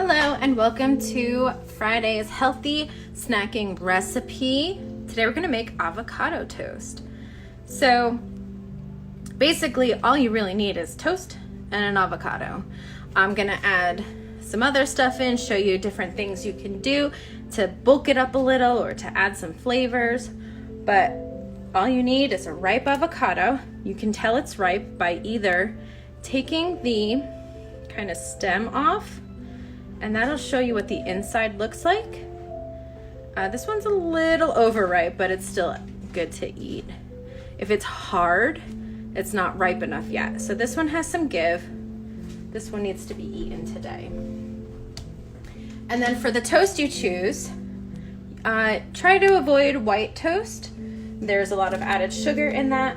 Hello and welcome to Friday's healthy snacking recipe. Today we're going to make avocado toast. So basically all you really need is toast and an avocado. I'm going to add some other stuff in, show you different things you can do to bulk it up a little or to add some flavors. But all you need is a ripe avocado. You can tell it's ripe by either taking the kind of stem off, and that'll show you what the inside looks like. This one's a little overripe, but it's still good to eat. If it's hard, it's not ripe enough yet. So this one has some give. This one needs to be eaten today. And then for the toast you choose, try to avoid white toast. There's a lot of added sugar in that.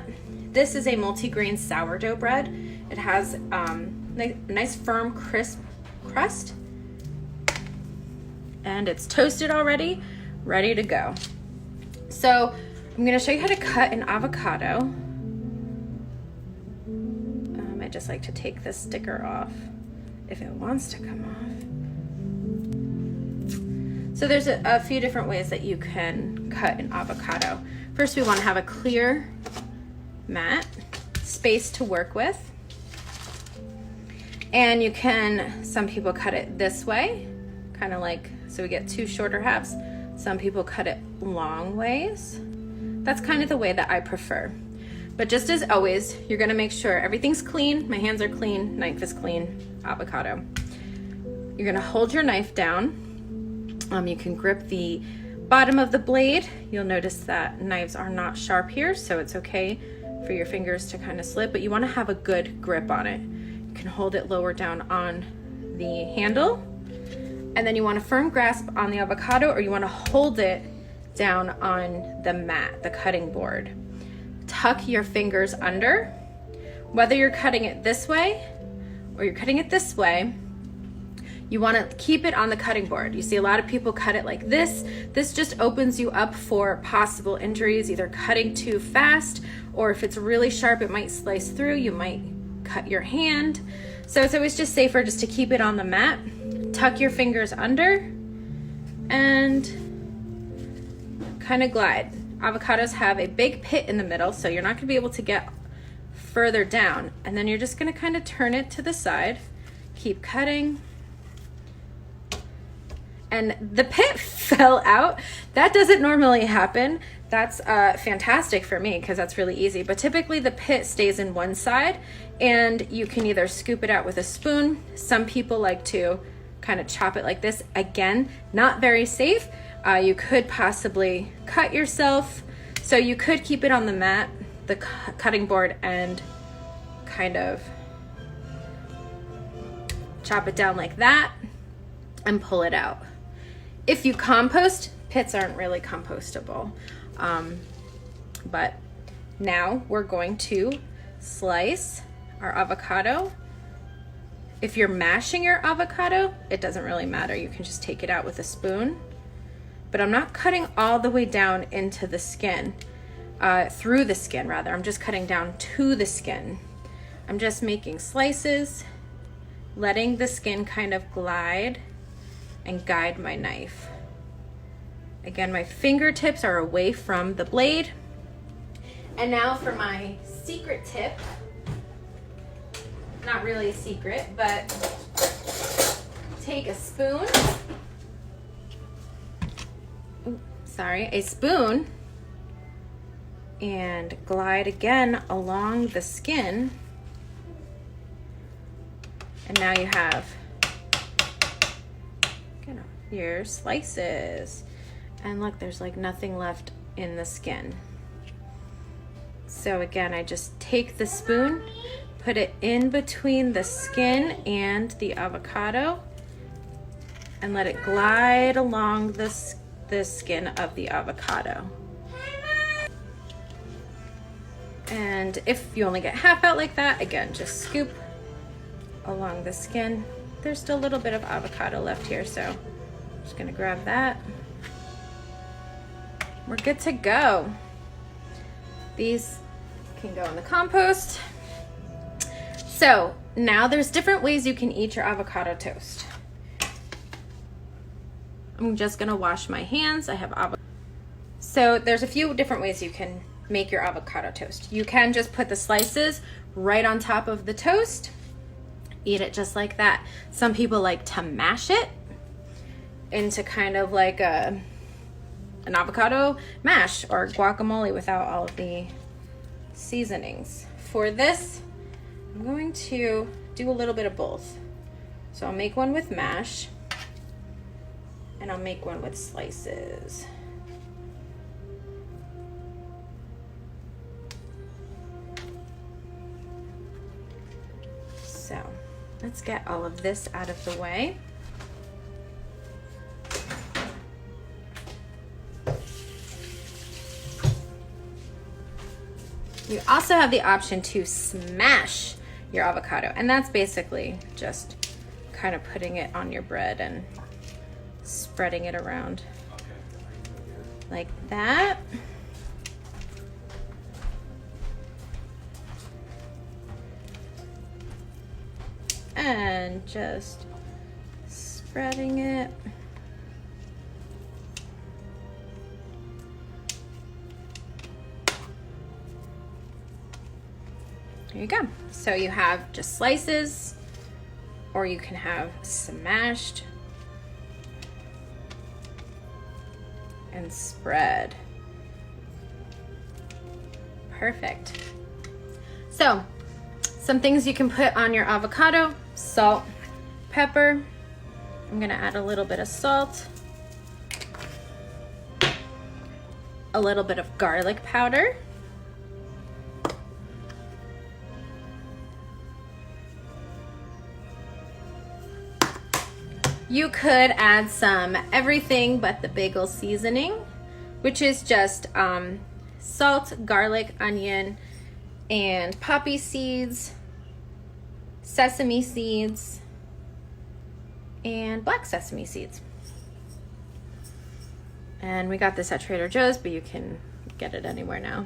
This is a multigrain sourdough bread. It has a nice firm crisp crust, and it's toasted already, ready to go. So I'm going to show you how to cut an avocado. I just like to take this sticker off if it wants to come off. So there's a few different ways that you can cut an avocado. First, we want to have a clear mat, space to work with. And you can, some people cut it this way, kind of like, so we get two shorter halves. Some people cut it long ways. That's kind of the way that I prefer. But just as always, you're gonna make sure everything's clean. My hands are clean, knife is clean, avocado. You're gonna hold your knife down. You can grip the bottom of the blade. You'll notice that knives are not sharp here, so it's okay for your fingers to kind of slip, but you wanna have a good grip on it. You can hold it lower down on the handle, and then you want a firm grasp on the avocado, or you want to hold it down on the mat, the cutting board. Tuck your fingers under. Whether you're cutting it this way or you're cutting it this way, you want to keep it on the cutting board. You see a lot of people cut it like this. This just opens you up for possible injuries, either cutting too fast, or if it's really sharp, it might slice through. You might cut your hand. So it's always just safer just to keep it on the mat. Tuck your fingers under and kind of glide. Avocados have a big pit in the middle, so you're not going to be able to get further down. And then you're just going to kind of turn it to the side, keep cutting. And the pit fell out. That doesn't normally happen. That's fantastic for me because that's really easy. But typically the pit stays in one side, and you can either scoop it out with a spoon. Some people like to kind of chop it like this. Again, not very safe. You could possibly cut yourself. So you could keep it on the mat, the cutting board, and kind of chop it down like that and pull it out. If you compost, pits aren't really compostable. But now we're going to slice our avocado. If you're mashing your avocado, it doesn't really matter. You can just take it out with a spoon. But I'm not cutting all the way down into the skin, through the skin rather. I'm just cutting down to the skin. I'm just making slices, letting the skin kind of glide and guide my knife. Again, my fingertips are away from the blade. And now for my secret tip. Not really a secret, but take a spoon. A spoon, and glide again along the skin. And now you have your slices. And look, there's like nothing left in the skin. So again, I just take the spoon, put it in between the skin and the avocado, and let it glide along the skin of the avocado. And if you only get half out like that, again, just scoop along the skin. There's still a little bit of avocado left here, so I'm just gonna grab that. We're good to go. These can go in the compost. So now there's different ways you can eat your avocado toast. I'm just gonna wash my hands. I have avocado. So there's a few different ways you can make your avocado toast. You can just put the slices right on top of the toast, eat it just like that. Some people like to mash it into kind of like an avocado mash or guacamole without all of the seasonings. For this, I'm going to do a little bit of both. So I'll make one with mash and I'll make one with slices. So let's get all of this out of the way. You also have the option to smash your avocado, and that's basically just kind of putting it on your bread and spreading it around like that. And just spreading it. There you go. So you have just slices, or you can have smashed and spread. Perfect. So, some things you can put on your avocado: salt, pepper. I'm gonna add a little bit of salt, a little bit of garlic powder, you could add some everything but the bagel seasoning, which is just salt, garlic, onion, and poppy seeds, sesame seeds, and black sesame seeds. And we got this at Trader Joe's, but you can get it anywhere now.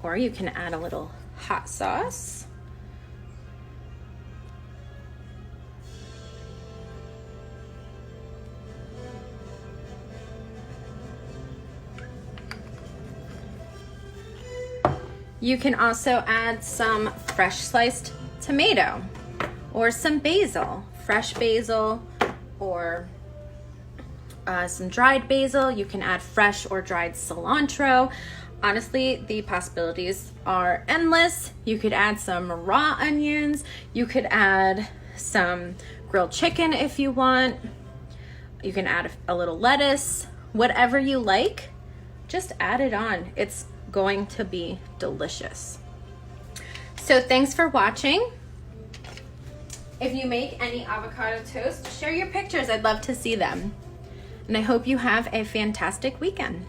Or you can add a little hot sauce. You can also add some fresh sliced tomato or some basil, fresh basil, or some dried basil. You can add fresh or dried cilantro. Honestly, the possibilities are endless. You could add some raw onions. You could add some grilled chicken if you want. You can add a little lettuce, whatever you like, just add it on. It's going to be delicious. So thanks for watching. If you make any avocado toast, share your pictures. I'd love to see them. And I hope you have a fantastic weekend.